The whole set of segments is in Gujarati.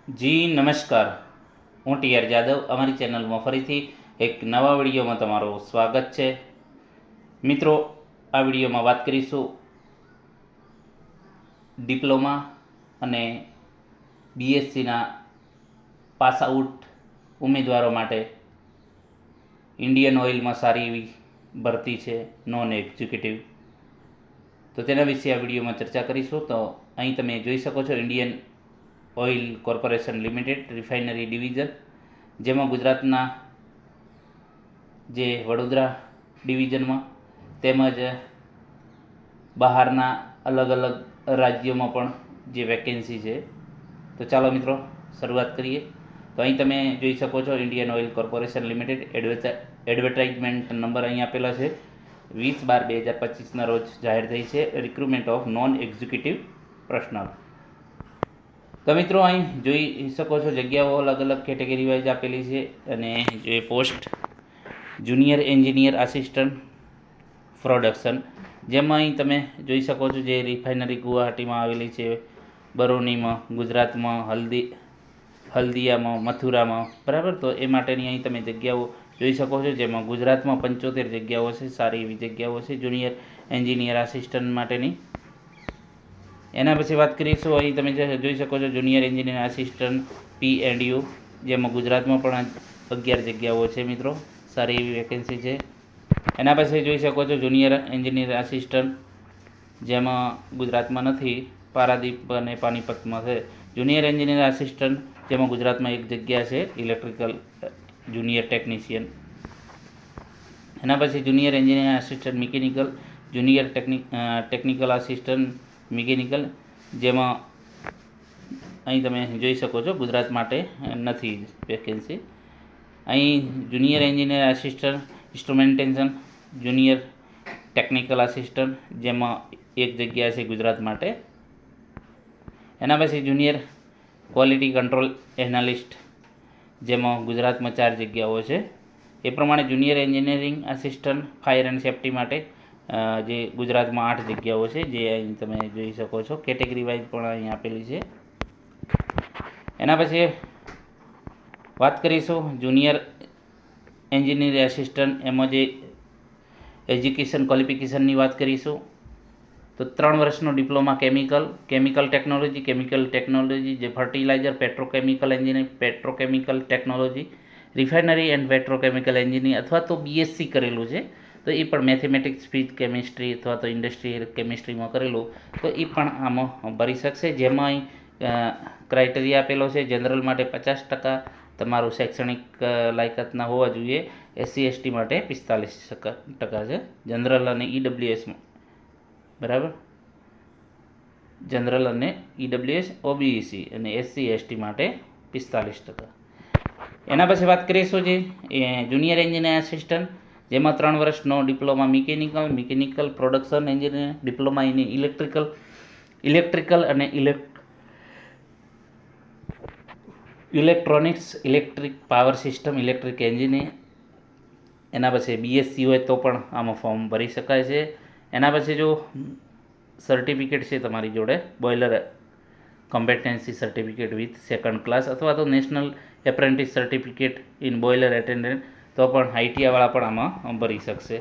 જી નમસ્કાર, હું ટીઆર જાદવ. અમારી ચેનલમાં ફરીથી એક નવા વિડીયોમાં તમારું સ્વાગત છે. મિત્રો, આ વિડીયોમાં વાત કરીશું ડિપ્લોમા અને બીએસસીના પાસ આઉટ ઉમેદવારો માટે ઇન્ડિયન ઓઇલમાં સારી એવી ભરતી છે, નોન એક્ઝિક્યુટિવ. તો તેના વિશે આ વિડીયોમાં ચર્ચા કરીશું. તો અહીં તમે જોઈ શકો છો Indian oil corporation limited refinery division, જેમાં ગુજરાતના જે વડોદરા ડિવિઝનમાં તેમજ બહારના અલગ અલગ રાજ્યોમાં પણ જે વેકેન્સી છે. તો ચાલો મિત્રો શરૂઆત કરીએ. તો અહીં તમે જોઈ શકો છો Indian oil corporation limited advertisement number અહીં આપેલા છે. 20/12/2025ના રોજ જાહેર થઈ છે. Recruitment of non executive personal. તો મિત્રો અહીં જોઈ શકો છો જગ્યાઓ અલગ અલગ કેટેગરી વાઇઝ આપેલી છે. અને જે post junior engineer assistant production, જેમાં અહીં તમે જોઈ શકો છો જે રિફાઇનરી ગુવાહાટીમાં આવેલી છે, બરોનીમાં, ગુજરાતમાં, હલ્દિયામાં, મથુરામાં, બરાબર. તો એ માટેની અહીં તમે જગ્યાઓ જોઈ શકો છો, જેમાં ગુજરાતમાં 75 જગ્યાઓ છે. સારી એવી જગ્યાઓ છે જુનિયર એન્જિનિયર આસિસ્ટન્ટ માટેની. એના પછી વાત કરીશું, અહીં તમે જોઈ શકો છો જુનિયર એન્જિનિયર આસિસ્ટન્ટ P&U, જેમાં ગુજરાતમાં પણ 11 જગ્યાઓ છે મિત્રો. સારી એવી વેકેન્સી છે. એના પછી જોઈ શકો છો જુનિયર એન્જિનિયર આસિસ્ટન્ટ, જેમાં ગુજરાતમાં નથી, પારાદીપ અને પાનીપતમાં છે. જુનિયર એન્જિનિયર આસિસ્ટન્ટ, જેમાં ગુજરાતમાં 1 જગ્યા છે, ઇલેક્ટ્રિકલ જુનિયર ટેકનિશિયન. એના પછી junior engineer assistant mechanical, junior technical assistant mechanical, જેમાં અહીં તમે જોઈ શકો છો ગુજરાત માટે નથી વેકેન્સી. અહીં junior engineer assistant instrumentation, junior technical assistant, જેમાં 1 જગ્યા છે ગુજરાત માટે. એના પછી જુનિયર ક્વોલિટી કંટ્રોલ એનાલિસ્ટ, જેમાં ગુજરાતમાં 4 જગ્યાઓ છે. એ પ્રમાણે junior engineering assistant fire and safety માટે જે ગુજરાતમાં 8 જગ્યાઓ છે, જે અહીં તમે જોઈ શકો છો. કેટેગરી વાઇઝ પણ અહીં આપેલી છે. એના પછી વાત કરીશું જુનિયર એન્જિનિયર આસિસ્ટન્ટ, એમાં જે એજ્યુકેશન ક્વોલિફિકેશનની વાત કરીશું તો 3 વર્ષનો ડિપ્લોમા કેમિકલ ટેકનોલોજી, જે fertilizer, petrochemical engineering, petrochemical technology, refinery and petrochemical engineering, અથવા તો બીએસસી કરેલું છે તો એ પણ મેથેમેટિક્સ, ફિઝિક્સ, કેમિસ્ટ્રી અથવા તો ઇન્ડસ્ટ્રીયલ કેમિસ્ટ્રીમાં કરેલું તો એ પણ આમાં ભરી શકશે. જેમાં ક્રાઇટેરિયા આપેલો છે. જનરલ માટે 50% તમારું શૈક્ષણિક લાયકાતના હોવા જોઈએ. SC/ST માટે 45% છે. જનરલ અને EWSમાં, બરાબર. જનરલ અને EWS, OBC અને SC/ST માટે 45%. એના પછી વાત કરીશું જે જુનિયર એન્જિનિયર આસિસ્ટન્ટ, જેમાં 3 વર્ષનો diploma mechanical production engineer, diploma in electrical અને electronics, electric power system, electric engineer. એના પછી BSc હોય તો પણ આમાં ફોર્મ ભરી શકાય છે. એના પછી જો સર્ટિફિકેટ છે તમારી જોડે, boiler competency certificate with 2nd class અથવા તો national apprentice certificate in boiler attendant, તો પણ ITI-વાળા પણ આમાં ભરી શકશે.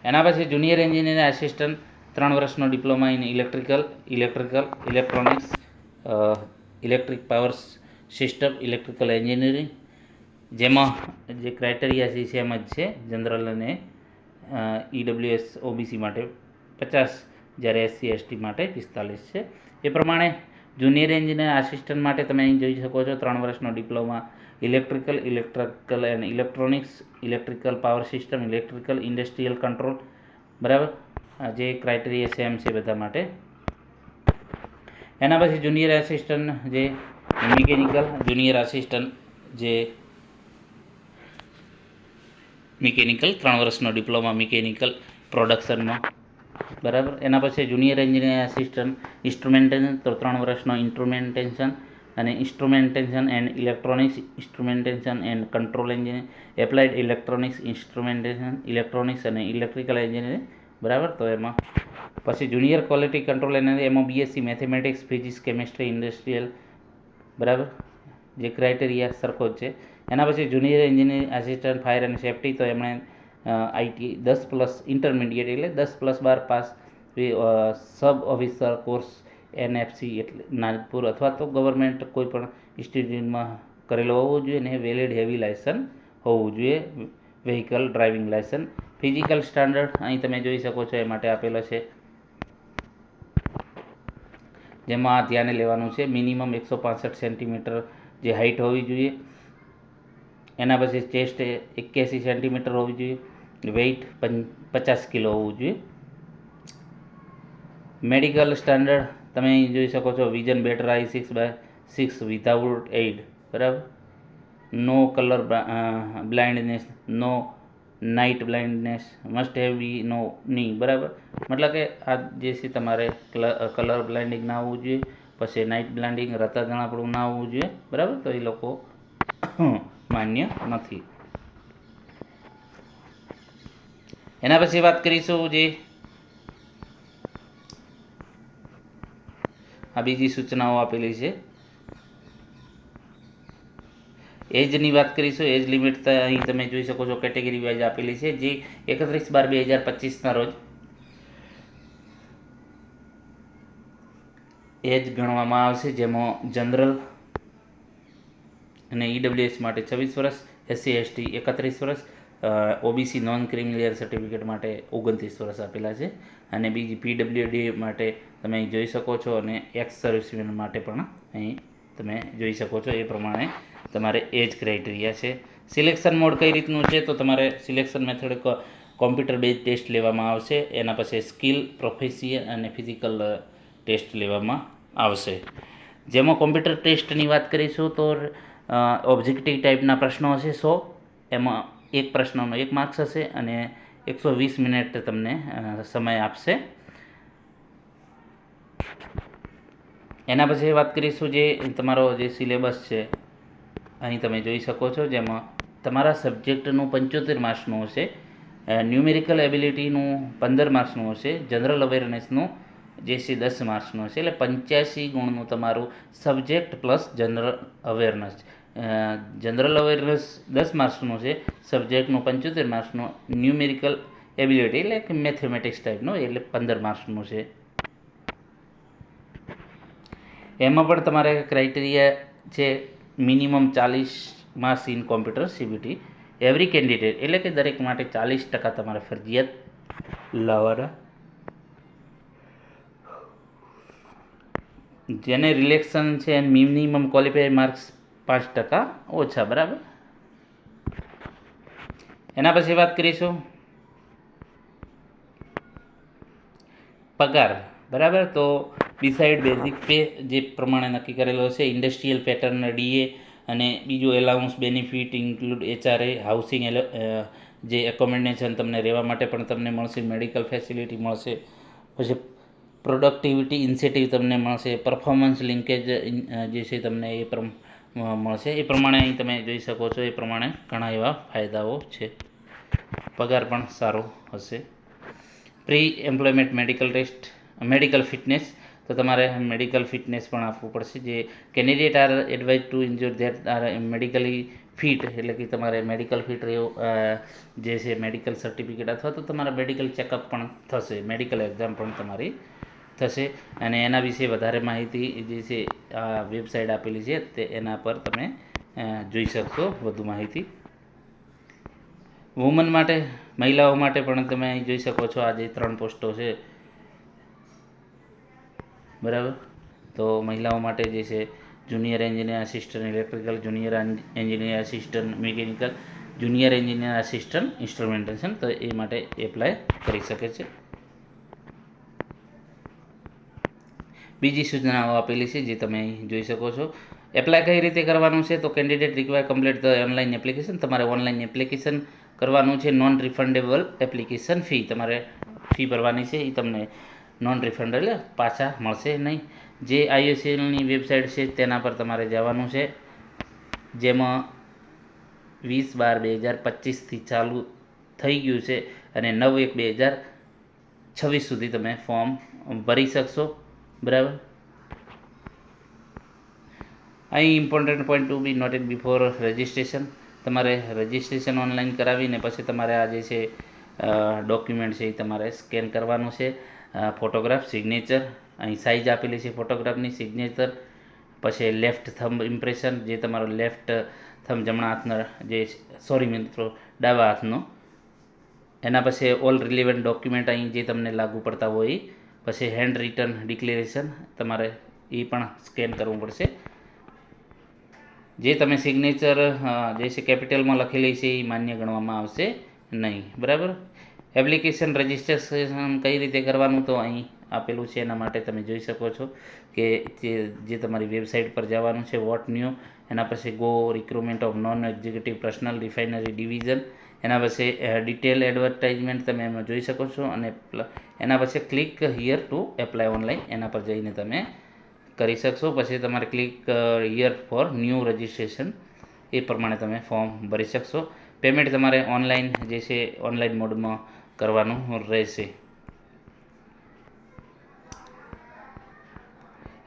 એના પછી જુનિયર એન્જિનિયર આસિસ્ટન્ટ 3 વર્ષનો diploma in electronics, electric power system, electrical engineering, જેમાં જે ક્રાઇટેરિયા છે સેમ જ છે. જનરલ અને EWS OBC માટે 50, જ્યારે SC/ST માટે 45 છે. એ પ્રમાણે જુનિયર એન્જિનિયર આસિસ્ટન્ટ માટે તમે અહીં જોઈ શકો છો 3 વર્ષનો diploma electrical and electronics, electrical power system, electrical industrial control, બરાબર. જે ક્રાઇટેરિયા સેમ છે બધા માટે. એના પછી જુનિયર આસિસ્ટન્ટ જે જુનિયર આસિસ્ટન્ટ જે મિકેનિકલ 3 વર્ષનો ડિપ્લોમા મિકેનિકલ પ્રોડક્શનમાં, બરાબર. એના પછી જુનિયર એન્જિનિયર આસિસ્ટન્ટ ઇન્સ્ટ્રુમેન્ટેશન, તો 3 વર્ષનો instrumentation and electronics, instrumentation and control engineer, applied electronics, instrumentation, electronics અને ઇલેક્ટ્રિકલ એન્જિનિયરિંગ, બરાબર. તો એમાં પછી જુનિયર ક્વોલિટી કંટ્રોલ એનાલિસ્ટ, એમાં BSc mathematics, physics, chemistry, industrial, બરાબર. જે ક્રાઇટેરિયા સરખો જ છે. એના પછી જુનિયર એન્જિનિયરિંગ આસિસ્ટન્ટ ફાયર અને સેફ્ટી, તો એમણે આઈટી 10+ ઇન્ટરમીડિયેટ એટલે 10+12 પાસ, સબ ઓફિસર કોર્સ NFC એટલે નાગપુર અથવા તો ગવર્મેન્ટ કોઈ પણ ઇન્સ્ટિટ્યૂટમાં કરેલો હોવો જોઈએ, ને વેલિડ હેવી લાયસન્સ હોવું જોઈએ, vehicle driving licence. Physical standard અહીં તમે જોઈ શકો છો એ માટે આપેલો છે, જેમાં ધ્યાને લેવાનું છે મિનિમમ 165 સેન્ટીમીટર જે હાઇટ હોવી જોઈએ. એના પછી ચેસ્ટ 81 સેન્ટીમીટર હોવી જોઈએ, વેઇટ 50 કિલો હોવું જોઈએ. મેડિકલ સ્ટાન્ડર્ડ તમે અહીં જોઈ શકો છો, vision better eye 6/6 without aid, બરાબર. No colour blindness, no night blindness, must have be no knee, બરાબર. મતલબ કે આ જે છે તમારે કલર બ્લાઇન્ડિંગ ના હોવું જોઈએ, પછી નાઇટ બ્લાઇન્ડિંગ રતાજણાપણું ના હોવું જોઈએ, બરાબર. તો એ લોકો માન્ય નથી. એના પછી વાત કરીશું જે આ બીજી સૂચનાઓ આપેલી છે. એજની વાત કરીશું. એજ લિમિટ અહીં તમે જોઈ શકો છો કેટેગરી વાઇઝ આપેલી છે, જે 31/12/2025ના રોજ એજ ગણવામાં આવશે, જેમાં જનરલ અને EWS માટે 26 વર્ષ, SC/ST 31 વર્ષ, OBC નોન ક્રિમિલિયર સર્ટિફિકેટ માટે 29 વર્ષ આપેલા છે. અને બીજી PWD માટે તમે અહીં જોઈ શકો છો, અને એક્સ સર્વિસમેન માટે પણ અહીં તમે જોઈ શકો છો. એ પ્રમાણે તમારે એજ ક્રાઇટેરિયા છે. સિલેક્શન મોડ કઈ રીતનું છે, તો તમારે selection method computer base test લેવામાં આવશે. એના પછી સ્કિલ, પ્રોફેશિયલ અને ફિઝિકલ ટેસ્ટ લેવામાં આવશે. જેમાં કોમ્પ્યુટર ટેસ્ટની વાત કરીશું તો ઓબ્જેક્ટિવ ટાઈપના પ્રશ્નો હશે 100, એમાં એક પ્રશ્નનો 1 માર્ક્સ હશે અને 120 મિનિટ તમને સમય આપશે. એના પછી વાત કરીશું જે તમારો જે સિલેબસ છે, અહીં તમે જોઈ શકો છો, જેમાં તમારા સબ્જેક્ટનું 75 માર્ક્સનું હશે, ન્યુમેરિકલ એબિલિટીનું 15 માર્ક્સનું હશે, જનરલ અવેરનેસનું જે છે 10 માર્ક્સનું હશે. એટલે 85 ગુણનું તમારું subject plus general awareness. General awareness 10 માર્ક્સનું છે, સબ્જેક્ટનું 75 માર્ક્સનું, ન્યુમેરિકલ એબિલિટી એટલે કે મેથેમેટિક્સ ટાઈપનું એટલે 15 માર્ક્સનું છે. એમાં પણ તમારે ક્રાઇટેરિયા છે minimum 40 marks in computer CBT every candidate, એટલે કે દરેક માટે 40% તમારે ફરજિયાત લાવવાના. જેને રિલેક્શન છે મિનિમમ ક્વોલિફાય માર્ક્સ 5% ઓછા, બરાબર. એના પછી વાત કરીશું પગાર, બરાબર. તો ડિસાઇડ બેઝિક પે જે પ્રમાણે નક્કી કરેલો છે, ઇન્ડસ્ટ્રીયલ પેટર્ન DA, અને બીજું allowance benefit include HRA, housing, જે એકોમોડેશન તમને રહેવા માટે પણ તમને મળશે, મેડિકલ ફેસિલિટી મળશે, પછી પ્રોડક્ટિવિટી ઇન્સેન્ટિવ તમને મળશે, પરફોર્મન્સ લિંકેજ જે છે તમને એ મળશે. એ પ્રમાણે અહીં તમે જોઈ શકો છો, એ પ્રમાણે ઘણા એવા ફાયદાઓ છે. પગાર પણ સારો હશે. Pre employment medical test, medical fitness, તો તમારે મેડિકલ ફિટનેસ પણ આપવું પડશે. જે candidate are advised to ensure that are medically fit, એટલે કે તમારે મેડિકલ ફિટ રહેવું, જે છે મેડિકલ સર્ટિફિકેટ અથવા તો તમારા મેડિકલ ચેકઅપ પણ થશે, મેડિકલ એક્ઝામ પણ તમારી થશે. અને એના વિશે વધારે માહિતી જે છે આ વેબસાઇટ આપેલી છે, તે એના પર તમે જોઈ શકશો વધુ માહિતી. વુમન માટે, મહિલાઓ માટે પણ તમે અહીં જોઈ શકો છો, આ જે 3 પોસ્ટો છે, બરાબર. તો મહિલાઓ માટે જે છે junior engineer assistant electrical, junior engineer assistant mechanical, junior engineer assistant instrumentation, તો એ માટે એપ્લાય કરી શકે છે. બીજી સૂચનાઓ આપેલી છે જે તમે જોઈ શકો છો. એપ્લાય કઈ રીતે કરવાનું છે, તો candidate require complete the online application, તમારે ઓનલાઈન એપ્લિકેશન કરવાનું છે. નોન રિફંડેબલ એપ્લિકેશન ફી, તમારે ફી ભરવાની છે, એ તમને નોન રિફંડ એટલે પાછા મળશે નહીં. જે IOCLની વેબસાઇટ છે તેના પર તમારે જવાનું છે, જેમાં 20/12/2025થી ચાલુ થઈ ગયું છે, અને 9/1/2026 સુધી તમે ફોર્મ ભરી શકશો, બરાબર. અહીં ઇમ્પોર્ટન્ટ પોઈન્ટ ટુ બી નોટેડ બિફોર રજિસ્ટ્રેશન. તમારે રજિસ્ટ્રેશન ઓનલાઈન કરાવીને પછી તમારે આ જે છે ડોક્યુમેન્ટ છે એ તમારે સ્કેન કરવાનું છે. ફોટોગ્રાફ, સિગ્નેચર, અહીં સાઇઝ આપેલી છે ફોટોગ્રાફની, સિગ્નેચર, પછી લેફ્ટ થંબ ઇમ્પ્રેશન, જે તમારો લેફ્ટ થંબ જમણા હાથનો જે સોરી મિત્રો ડાબા હાથનો, એના પછી ઓલ રિલેવન્ટ ડોક્યુમેન્ટ અહીં જે તમને લાગુ પડતા હોય, પછી હેન્ડ રિટન ડિક્લેરેશન તમારે એ પણ સ્કેન કરવું પડશે. જે તમે સિગ્નેચર જે છે કેપિટલમાં લખેલી છે એ માન્ય ગણવામાં આવશે નહીં. બરાબર. એપ્લિકેશન રજિસ્ટ્રેશન કઈ રીતે કરવાનું તો અહીં આપેલું છે, એના માટે તમે જોઈ શકો છો કે જે તમારી વેબસાઇટ પર જવાનું છે વોટ ન્યૂ, એના પછી go recruitment of non executive personal refinery division, એના પછી ડિટેલ એડવર્ટાઇઝમેન્ટ તમે એમાં જોઈ શકો છો, અને એના પછી click here to apply online, એના પર જઈને તમે કરી શકશો. પછી તમારે click here for new registration, એ પ્રમાણે તમે ફોર્મ ભરી શકશો. પેમેન્ટ તમારે ઓનલાઈન જે છે ઓનલાઈન મોડમાં કરવાનું રહેશે.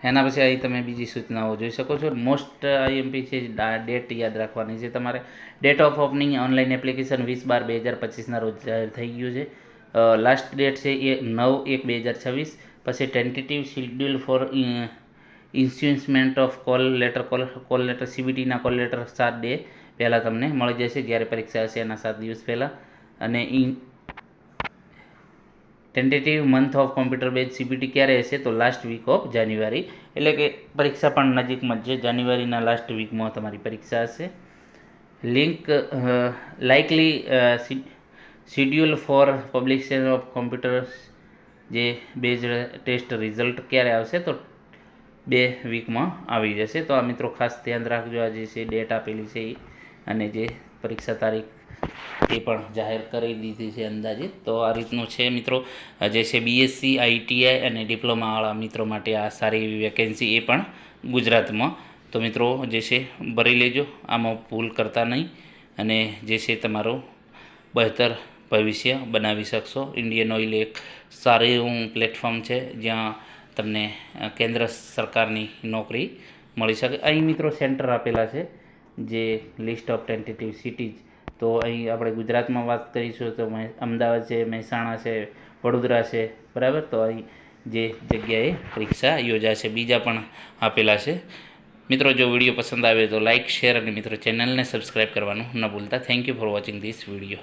એના પછી અહીં તમે બીજી સૂચનાઓ જોઈ શકો છો. મોસ્ટ આઈએમપી છે, ડેટ યાદ રાખવાની છે તમારે. Date of opening online application 20/12/2025 રોજ જાહેર થઈ ગયું છે. લાસ્ટ ડેટ છે એ 9/1/2026. પછી tentative schedule for issuance of call letter સીબીટીના કોલ લેટર 7 ડે પહેલાં તમને મળી જશે, જ્યારે પરીક્ષા હશે એના 7 દિવસ પહેલાં. અને tentative month of computer base CBT ક્યારે હશે તો લાસ્ટ વીક ઓફ જાન્યુઆરી, એટલે કે પરીક્ષા પણ નજીકમાં જ છે, જાન્યુઆરીના લાસ્ટ વીકમાં તમારી પરીક્ષા હશે. Link likely schedule for publication of computer જે બેઝ ટેસ્ટ રિઝલ્ટ ક્યારે આવશે તો 2 વીકમાં આવી જશે. તો આ મિત્રો ખાસ ધ્યાન રાખજો, આ જે છે ડેટ આપેલી છે એ, અને જે પરીક્ષા તારીખ એ પણ જાહેર કરી દીધી છે અંદાજિત. તો આ રીતનું છે મિત્રો, જે છે બીએસસી, આઈટીઆઈ અને ડિપ્લોમાવાળા મિત્રો માટે આ સારી એવી વેકેન્સી, એ પણ ગુજરાતમાં. તો મિત્રો જે છે ભરી લેજો, આમાં ભૂલ કરતા નહીં, અને જે છે તમારું બહેતર ભવિષ્ય બનાવી શકશો. ઇન્ડિયન ઓઇલ એક સારું એવું પ્લેટફોર્મ છે જ્યાં તમને કેન્દ્ર સરકારની નોકરી મળી શકે. અહીં મિત્રો સેન્ટર આપેલા છે, જે લિસ્ટ ઓફ ટેન્ટેટિવ સિટીઝ. તો અહીં આપણે ગુજરાતમાં વાત કરીશું તો અમદાવાદ છે, મહેસાણા છે, વડોદરા છે. બરાબર. તો અહીં જે જગ્યાએ પરીક્ષા યોજાશે, બીજા પણ આપેલા છે. મિત્રો જો વિડીયો પસંદ આવે તો લાઇક, શેર અને મિત્રો ચેનલને સબસ્ક્રાઈબ કરવાનું ન ભૂલતા. Thank you for watching this video.